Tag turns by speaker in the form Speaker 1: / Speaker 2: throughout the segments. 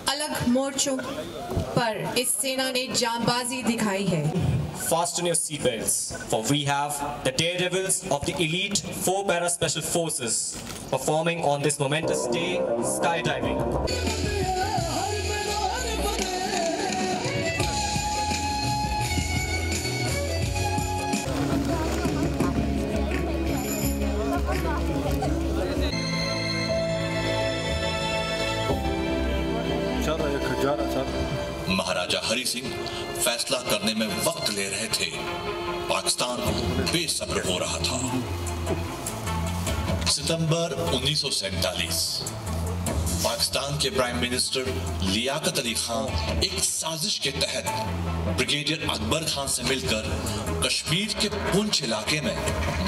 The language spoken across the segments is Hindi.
Speaker 1: अलग मोर्चों पर इस सेना ने जांबाजी दिखाई है।
Speaker 2: Fasten your seatbelts, for we have the daredevils of the elite 4 Para Special Forces performing on this momentous day skydiving.
Speaker 3: महाराजा हरि सिंह फैसला करने में वक्त ले रहे थे। पाकिस्तान बेसब्र हो रहा था। सितंबर 1947 पाकिस्तान के प्राइम मिनिस्टर लियाकत अली खान एक साजिश के तहत ब्रिगेडियर अकबर खान से मिलकर कश्मीर के पुंछ इलाके में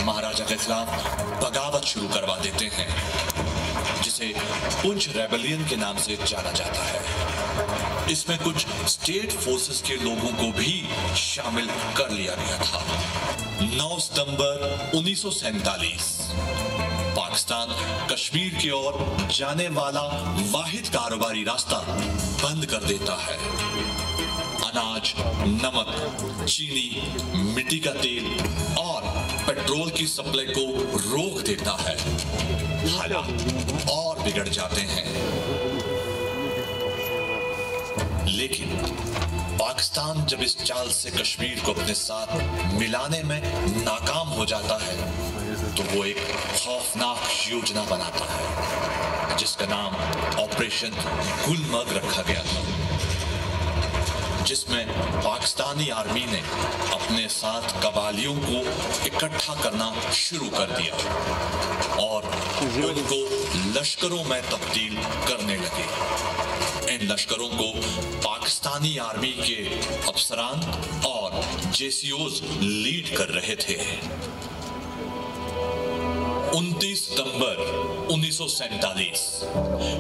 Speaker 3: महाराजा के खिलाफ बगावत शुरू करवा देते हैं, जिसे पुंछ रेबेलियन के नाम से जाना जाता है। इसमें कुछ स्टेट फोर्सेस के लोगों को भी शामिल कर लिया गया था। 9 सितंबर 1947 पाकिस्तान कश्मीर की ओर जाने वाला वाहिद कारोबारी रास्ता बंद कर देता है। अनाज, नमक, चीनी, मिट्टी का तेल और पेट्रोल की सप्लाई को रोक देता है। हालात और बिगड़ जाते हैं। लेकिन पाकिस्तान जब इस चाल से कश्मीर को अपने साथ मिलाने में नाकाम हो जाता है तो वो एक खौफनाक योजना बनाता है, जिसका नाम ऑपरेशन गुलमर्ग रखा गया था, जिसमें पाकिस्तानी आर्मी ने अपने साथ कबालियों को इकट्ठा करना शुरू कर दिया और उनको लश्करों में तब्दील करने लगे। इन लश्करों को पाकिस्तानी आर्मी के अफसरान और जेसीओज लीड कर रहे थे। 29 सितंबर 1947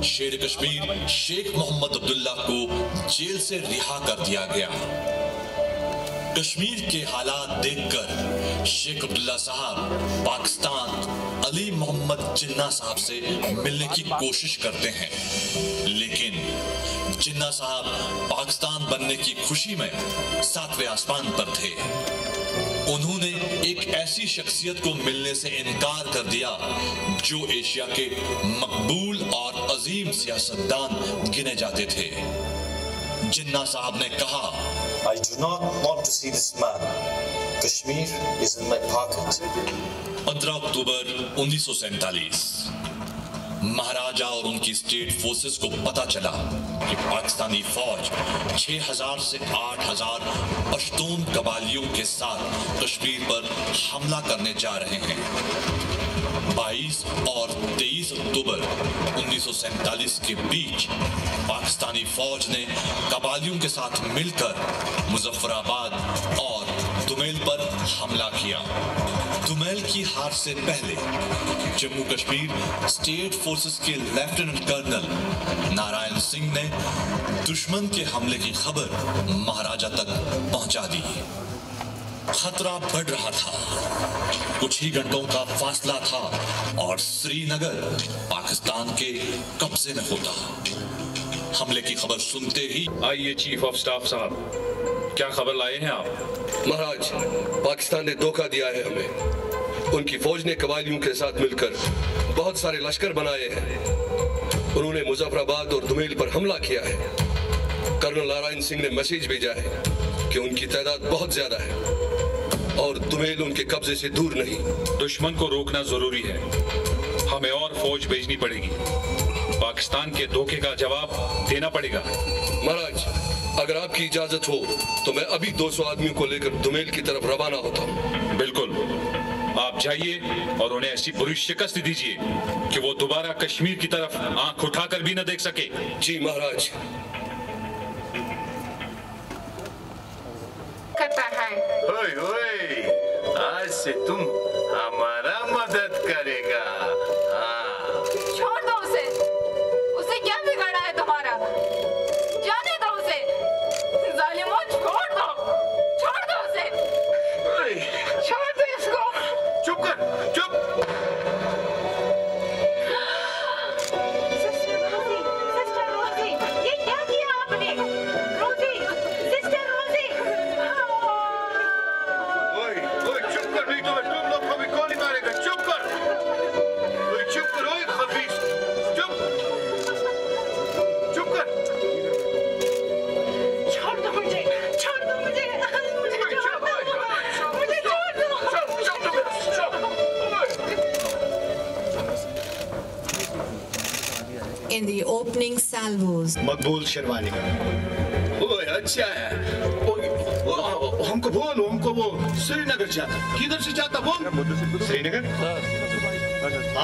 Speaker 3: शेर कश्मीर शेख मोहम्मद अब्दुल्ला को जेल से रिहा कर दिया गया। कश्मीर के हालात देखकर शेख अब्दुल्ला साहब पाकिस्तान अली मोहम्मद जिन्ना साहब से मिलने की कोशिश करते हैं, लेकिन जिन्ना साहब पाकिस्तान बनने की खुशी में 7वें आसमान पर थे। उन्होंने एक ऐसी शख्सियत को मिलने से इनकार कर दिया जो एशिया के मकबूल और अजीम सियासतदान गिने जाते थे। जिन्ना साहब ने कहा,
Speaker 4: I do not want to see this man. Kashmir is in my pocket.
Speaker 3: 15 अक्टूबर 1947 महाराजा और उनकी स्टेट फोर्सेस को पता चला कि पाकिस्तानी फौज 6000 से 8000 पश्तून कबालियों के साथ कश्मीर पर हमला करने जा रहे हैं। 22 और 23 अक्टूबर 1947 के बीच पाकिस्तानी फौज ने कबालियों के साथ मिलकर मुजफ्फराबाद और दुमेल पर हमला किया। दुमेल की हार से पहले जम्मू कश्मीर स्टेट फोर्सेस के लेफ्टिनेंट कर्नल नारायण सिंह ने दुश्मन के हमले की खबर महाराजा तक पहुंचा दी। खतरा बढ़ रहा था। कुछ ही घंटों का फासला था और श्रीनगर पाकिस्तान के कब्जे में होता। हमले की खबर सुनते ही,
Speaker 5: आइए चीफ ऑफ स्टाफ साहब, क्या खबर लाए हैं आप?
Speaker 6: महाराज, पाकिस्तान ने धोखा दिया है हमें। उनकी फौज ने कबालियों के साथ मिलकर बहुत सारे लश्कर बनाए हैं। उन्होंने मुजफ्फराबाद और दुमेल पर हमला किया है। कर्नल नारायण सिंह ने मैसेज भेजा है कि उनकी तादाद बहुत ज्यादा है और दुमेल उनके कब्जे से दूर नहीं।
Speaker 5: दुश्मन को रोकना जरूरी है। हमें और फौज भेजनी पड़ेगी। पाकिस्तान के धोखे का जवाब देना पड़ेगा।
Speaker 6: महाराज, अगर आपकी इजाजत हो तो मैं अभी 200 आदमियों को लेकर दुमेल की तरफ रवाना होता हूँ।
Speaker 5: बिल्कुल, आप जाइए और उन्हें ऐसी बुरी शिकस्त दीजिए कि वो दोबारा कश्मीर की तरफ आंख उठाकर भी न देख सके।
Speaker 6: जी महाराज।
Speaker 7: करता है।
Speaker 8: ओए ओए, आज से तुम हमारा मदद करेगा। हाँ।
Speaker 7: छोड़ दो उसे। उसे क्या बिगाड़ा है तुम्हारा? जाने दो उसे। जालिमों, छोड़ दो। छोड़ दो उसे। छोड़ दो इसको।
Speaker 8: चुप कर, चुप।
Speaker 1: in the opening salvos.
Speaker 4: मकबूल शेरवानी का।
Speaker 8: ओए अच्छा है। हमको बोलो, हमको वो श्रीनगर जाता। किधर से जाता बोल?
Speaker 4: श्रीनगर?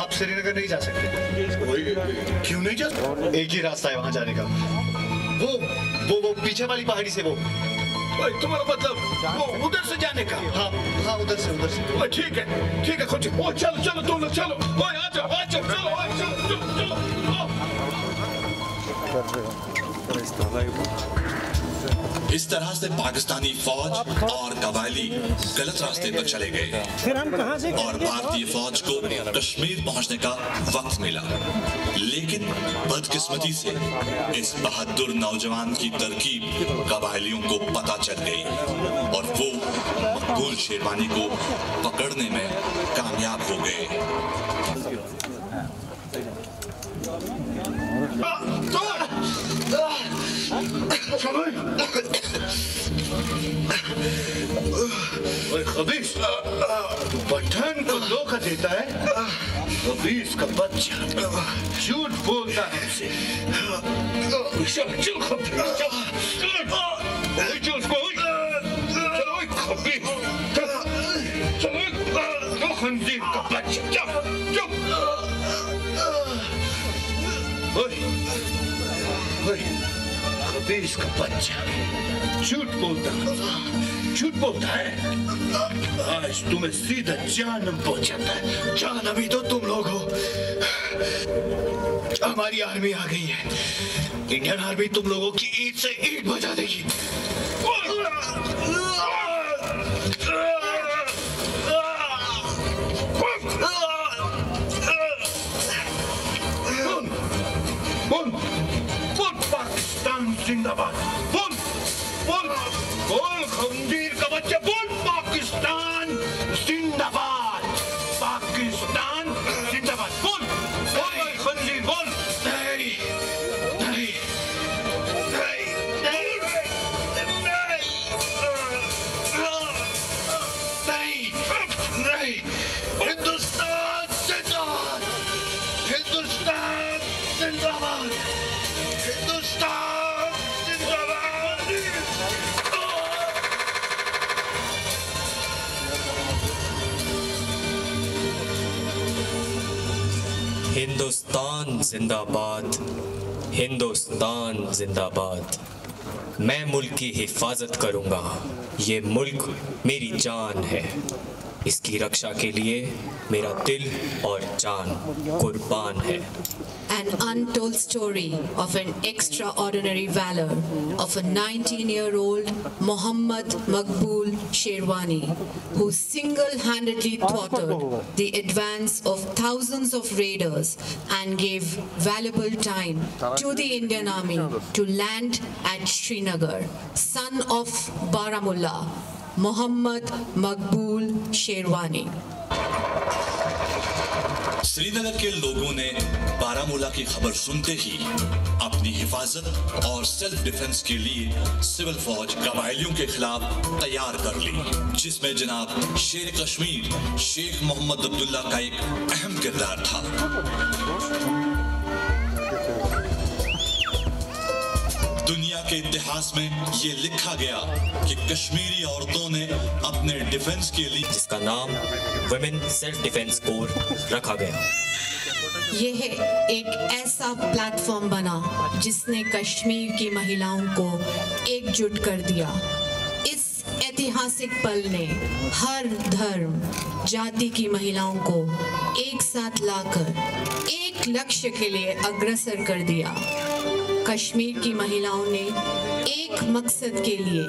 Speaker 4: आप श्रीनगर नहीं जा सकते।
Speaker 8: क्यों नहीं जा सकते?
Speaker 4: एक ही रास्ता है वहाँ जाने का। वो पीछे वाली पहाड़ी से वो।
Speaker 8: तुम्हारा मतलब वो उधर से जाने का?
Speaker 4: हाँ उधर से।
Speaker 8: ठीक है खोज। ओ चलो तुम लोग चलो। ओए आ जाओ चलो
Speaker 3: इस तरह से पाकिस्तानी फौज और कबायली गलत रास्ते पर चले गए और भारतीय फौज को कश्मीर पहुंचने का वक्त मिला। लेकिन बदकिस्मती से इस बहादुर नौजवान की तरकीब कबायलियों को पता चल गई और वो मकबूल शेरवानी को पकड़ने में कामयाब हो गए।
Speaker 8: खबीस, तू पठान को धोखा देता है। खबीस का बच्चा झूठ बोलता है हमसे। चल खबीस, चलो खंजीर का बच्चा चल। खबीस का बच्चा झूठ बोलता है। आज तुम्हें सीधा जानम पहुंचाता है। जानम ही तो तुम लोग हो। हमारी आर्मी आ गई है। इंडियन आर्मी तुम लोगों की ईद से ईद बजा देगी। बोल पाकिस्तान जिंदाबाद। बोल खंजीर का बच्चा। बोल पाकिस्तान जिंदाबाद। बोल खंजीर बोल। नहीं। हिंदुस्तान जिंदाबाद।
Speaker 2: हिंदुस्तान जिंदाबाद। मैं मुल्क की हिफाजत करूंगा। ये मुल्क मेरी जान है। इसकी रक्षा के लिए मेरा दिल और जान कुर्बान है।
Speaker 1: An untold story of an extraordinary valor of a 19-year-old Mohammad Maqbool Sherwani, who single-handedly thwarted the advance of thousands of raiders and gave valuable time to the Indian Army to land at Srinagar. Son of Baramulla, Mohammad Maqbool Sherwani.
Speaker 3: Srinagar के लोगों ने बारामूला की खबर सुनते ही अपनी हिफाजत और सेल्फ डिफेंस के लिए सिविल फौज कबायलियों के खिलाफ तैयार कर ली, जिसमें जनाब शेर कश्मीर शेख मोहम्मद अब्दुल्ला का एक अहम किरदार था। दुनिया के इतिहास में ये लिखा गया कि कश्मीरी औरतों ने अपने डिफेंस के लिए,
Speaker 2: जिसका नाम वुमेन सेल्फ डिफेंस कोर रखा गया,
Speaker 1: यह एक ऐसा प्लेटफॉर्म बना जिसने कश्मीर की महिलाओं को एकजुट कर दिया। इस ऐतिहासिक पल ने हर धर्म जाति की महिलाओं को एक साथ लाकर एक लक्ष्य के लिए अग्रसर कर दिया। कश्मीर की महिलाओं ने एक मकसद के लिए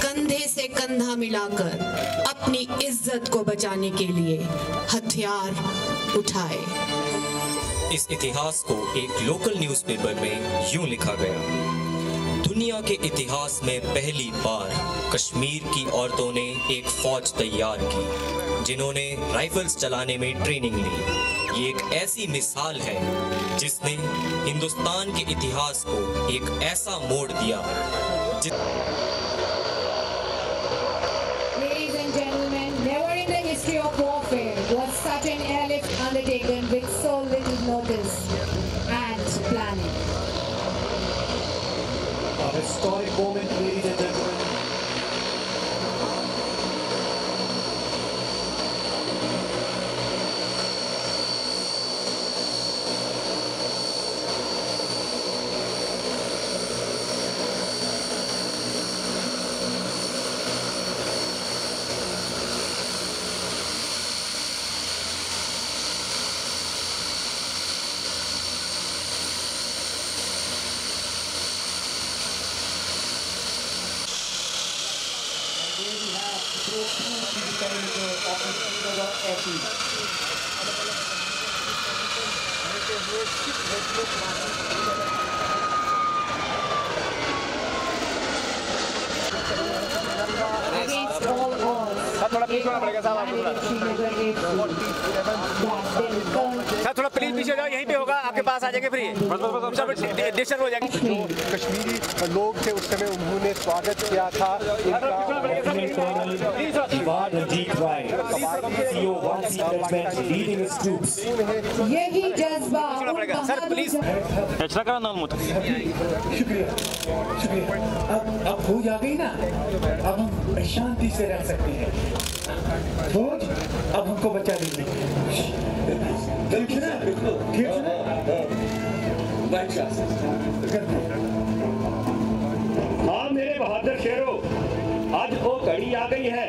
Speaker 1: कंधे से कंधा मिलाकर अपनी इज्जत को बचाने के लिए हथियार उठाए।
Speaker 2: इस इतिहास को एक लोकल न्यूज़पेपर में यूं लिखा गया: दुनिया के इतिहास में पहली बार कश्मीर की औरतों ने एक फौज तैयार की जिन्होंने राइफल्स चलाने में ट्रेनिंग ली। ये एक ऐसी मिसाल है जिसने हिंदुस्तान के इतिहास को एक ऐसा मोड़ दिया।
Speaker 9: Ladies and gentlemen, never in the history of warfare was such an airlift undertaken with so little notice. And planning.
Speaker 4: A historic moment, ladies and gentlemen.
Speaker 9: Against all odds,
Speaker 10: थोड़ा पीछे होना पड़ेगा साहब आपको सर थोड़ा प्लीज पीछे जाओ यहीं पे होगा आपके पास आ जाएंगे फ्री डिस्टर्ब हो जाएगी
Speaker 11: जो कश्मीरी लोग थे उस समय उन्होंने स्वागत किया था
Speaker 9: यही जज्बा
Speaker 10: सर प्लीज एक्स्ट्रा करा नाम होता
Speaker 8: शुक्रिया अब फौज आ गई ना अब हम शांति से रह सकते हैं फौज अब हमको बचा लेंगे ठीक है ना ठीक है ना
Speaker 12: हाँ मेरे बहादुर शेरों आज वो घड़ी आ गई है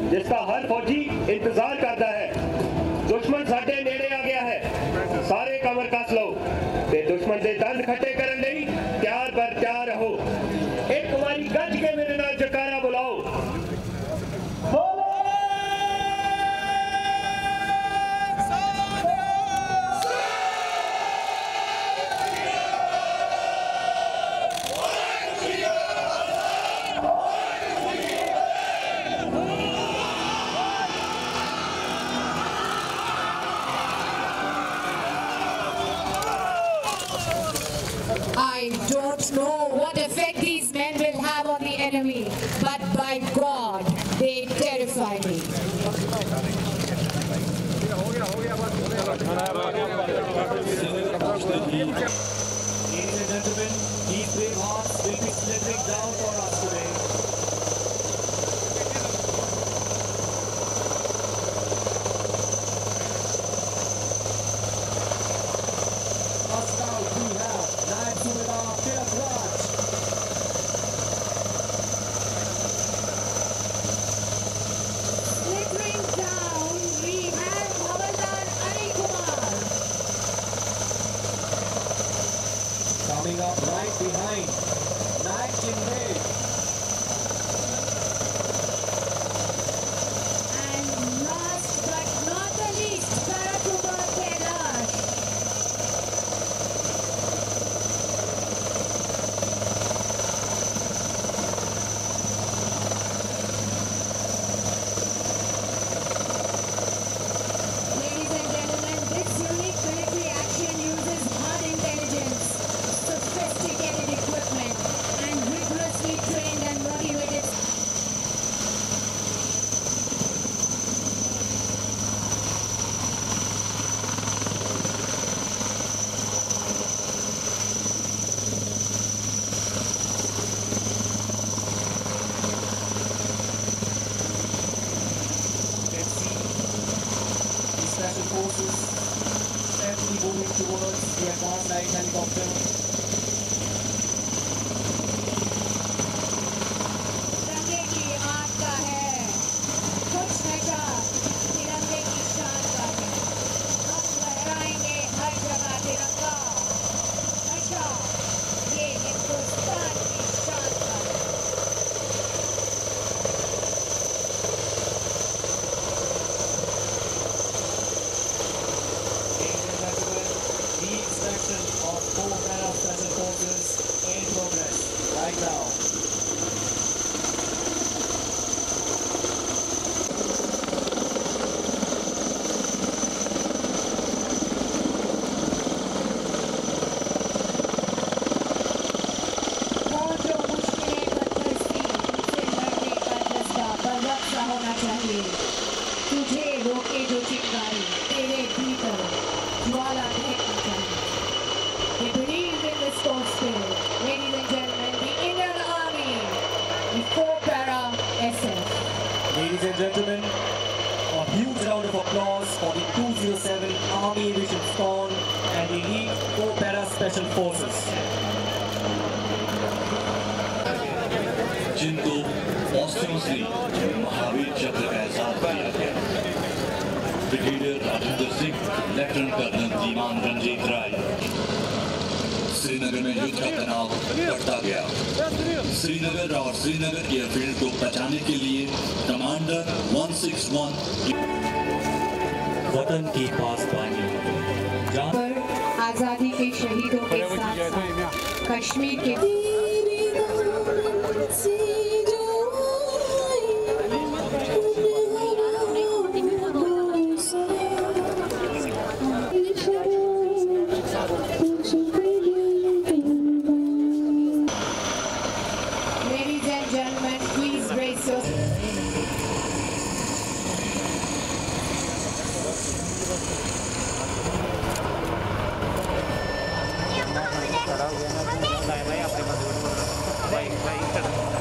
Speaker 12: जिसका हर फौजी इंतजार करता है दुश्मन साडे नेड़े आ गया है सारे कमर कस लो ते दुश्मन दे दंद खट्टे करन लई तैयार बर तैयार रहो एक वारी गज के मेरे नाल जकारा बुलाओ
Speaker 9: I don't know what effect these men will have on the enemy, but by God, they terrify me.
Speaker 4: Ladies and gentlemen, these brave hearts will be slithering down for us today. First out we have Naib Subedar Tilak Raj.
Speaker 9: Slithering down, we have Havaldar Anil Kumar.
Speaker 4: Coming up right behind, Naik Jindhe.
Speaker 9: And last but not the least, Parakumar Kailash. Ladies and gentlemen, this unique military action uses hard intelligence, sophisticated equipment, and rigorously trained and motivated.
Speaker 4: Let's see the special forces steadily moving towards the advanced light helicopter.
Speaker 9: तिरंगे की आग का है कुछ नशा तिरंगे की शान का है हम लहराएंगे हर जगह तिरंगा नशा ये हिंदुस्तान की शान का है
Speaker 4: Ladies and gentlemen, the inspection of 4 Para Special Forces in progress right now.
Speaker 9: और जो मुश्किलें बदतरसी उनसे लड़ने का जज्बा बलवत सा होना चाहिए तुझे रोके जो चिंगारी तेरे भीतर ज्वाला दहकनी चाहिए They believe
Speaker 12: Army Aviation Squad and Elite 4 Para Special Forces.
Speaker 3: जिनको पोस्टमसली महावीर चक्र का एहसास दिया गया। Brigadier Rajendra Singh, lieutenant colonel Diwan Ranjit Rai. Srinagar में युद्ध का तनाव बढ़ता गया। श्रीनगर और श्रीनगर एयरफील्ड को बचाने के लिए कमांडर 161
Speaker 2: वतन की पासबानी
Speaker 1: आजादी के शहीदों के साथ कश्मीर के Ladies and gentlemen, please raise your
Speaker 10: भाई